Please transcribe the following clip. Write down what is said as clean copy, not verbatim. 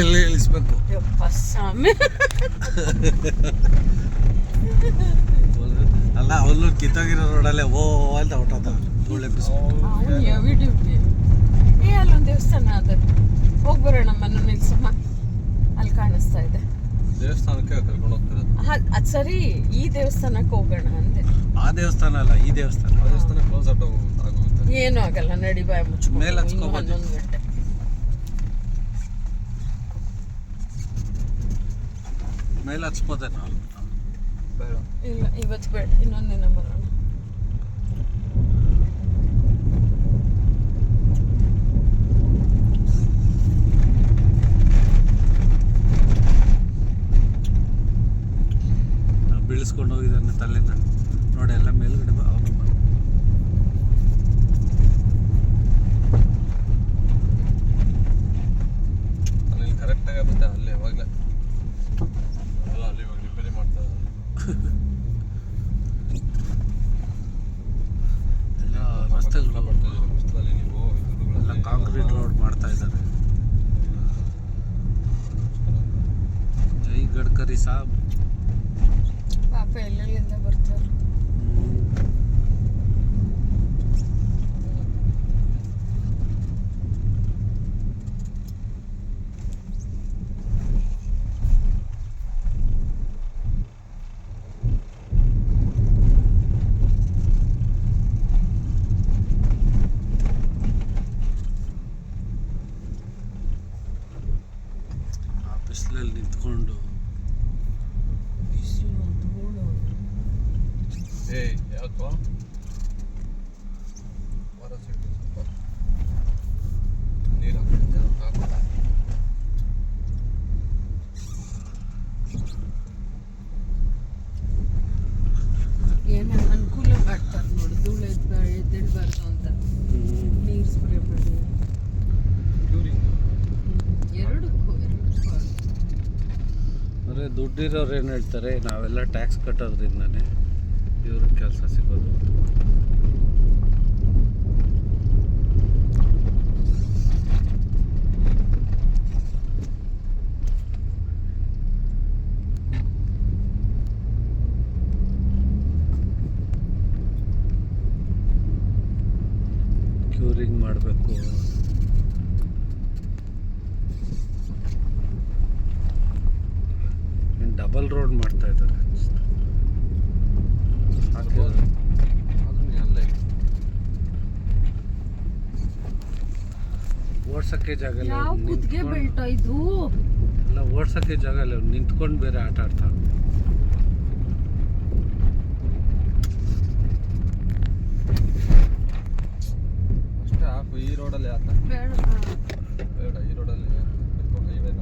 ಇಲ್ಲಿ ಇಳಿಸ್ಬೇಕು. ಯಪ್ಪ ಸ್ವಾಮಿ. ಅಲ್ಲ ಅವನು ಕಿತ್ತೋಗಿರೋ ರೋಡಲ್ಲೇ ಓ ಅಂತ ಹೊಟ್ಟೋದ ಧೂಳೆ ಹೆವಿ ಡ್ಯೂಟಿ. ಅಲ್ಲೊಂದು ದೇವಸ್ಥಾನ ಅದ, ಹೋಗಿ ಬರೋಣ. ಮನ ನಿಲ್ಸಮ್ಮ, ಅಲ್ಲಿ ಕಾಣಿಸ್ತಾ ಇದೆ ದೇವಸ್ಥಾನಕ್ಕೆ ಕರ್ಕೊಂಡು ಹೋಗ್ತಾರೆ. ಅದು ಸರಿ, ಈ ದೇವಸ್ಥಾನಕ್ಕೆ ಹೋಗೋಣ ಅಂದೆ. ಆ ದೇವಸ್ಥಾನ ಅಲ್ಲ, ಈ ದೇವಸ್ಥಾನ. ಆ ದೇವಸ್ಥಾನ ಕ್ಲೋಸ್ ಆಗೋಗುತ್ತೆ. ಏನೂ ಆಗಲ್ಲ, ನಡಿ ಬಾಯ್ ಮುಚ್ಕೊಂಡು. ಮೇಲೆ ಹಚ್ಕೋಬೋದು. 11 ಗಂಟೆ ಮೇಲೆ ಹಚ್ಬೋದೆ ನಾವು. ಇಲ್ಲ, ಇವತ್ತು ಬೇಡ, ಇನ್ನೊಂದಿನ ಬರೋಣ. ಬೀಳಿಸ್ಕೊಂಡು ಹೋಗಿದ್ದಾನೆ ತಲೆನ ನೋಡಿ, ಎಲ್ಲ ಮೇಲ್ಗಡೆ ಅವನು ಅಲ್ಲಿ ಕರೆಕ್ಟಾಗಿ ಆಗುತ್ತೆ. ಅಲ್ಲಿ ಯಾವಾಗಲೇ ಅಲ್ಲ, ಅಲ್ಲಿ ಇವಾಗ ರಿಪೇರಿ ಮಾಡ್ತಾ ಎಲ್ಲ ರಸ್ತೆಗಳು ಬಿಸಿಲಲ್ಲಿ ನೀವು ಎಲ್ಲ ಕಾಂಕ್ರೀಟ್ ರೋಡ್ ಮಾಡ್ತಾ ಇದ್ದಾರೆ. ಜೈ ಗಡ್ಕರಿ ಸಾಬ್. ಪಾಪ ಎಲ್ಲೆಲ್ಲಿಂದ ಬರ್ತಾರೆ. ಆ ಬಿಸಿಲಲ್ಲಿ ನಿಂತ್ಕೊಂಡು ಯಾಕೋ ನೀರು ಹಾಕೋಣ. ಏನು ಅನುಕೂಲ ಮಾಡ್ತಾರೆ ನೋಡಿ, ಧೂಳು ಎದ್ದೇಳಬಾರ್ದು ಅಂತ ನೀರು ಸ್ಪ್ರೇ ಮಾಡಿ. ಎರಡಕ್ಕೂ ಅಂದರೆ ದುಡ್ಡಿರೋರು ಏನು ಹೇಳ್ತಾರೆ, ನಾವೆಲ್ಲ ಟ್ಯಾಕ್ಸ್ ಕಟ್ಟೋದ್ರಿಂದನೇ ಇವ್ರಿಗೆ ಕೆಲಸ ಸಿಗೋದು. ಕ್ಯೂರಿಂಗ್ ಮಾಡಬೇಕು. ಡಬಲ್ ರೋಡ್ ಮಾಡ್ತಾ ಇದ್ದಾರೆ. ಓಡ್ಸಕ್ಕೆ ಜಾಗ ಇಲ್ಲ, ಯಾವ ಕುತ್ತಿಗೆ ಬೆಲ್ಟ್ ಇದು ಎಲ್ಲ ಓಡ್ಸಕ್ಕೆ ಜಾಗ ಇಲ್ಲ, ನಿಂತ್ಕೊಂಡು ಬೇರೆ ಆಟ ಆಡ್ತಾರೆ. ಅಷ್ಟೇ ಹಾಕು. ಈ ರೋಡಲ್ಲಿ ಬೇಡ, ಈ ರೋಡಲ್ಲಿ ಹೈವೇ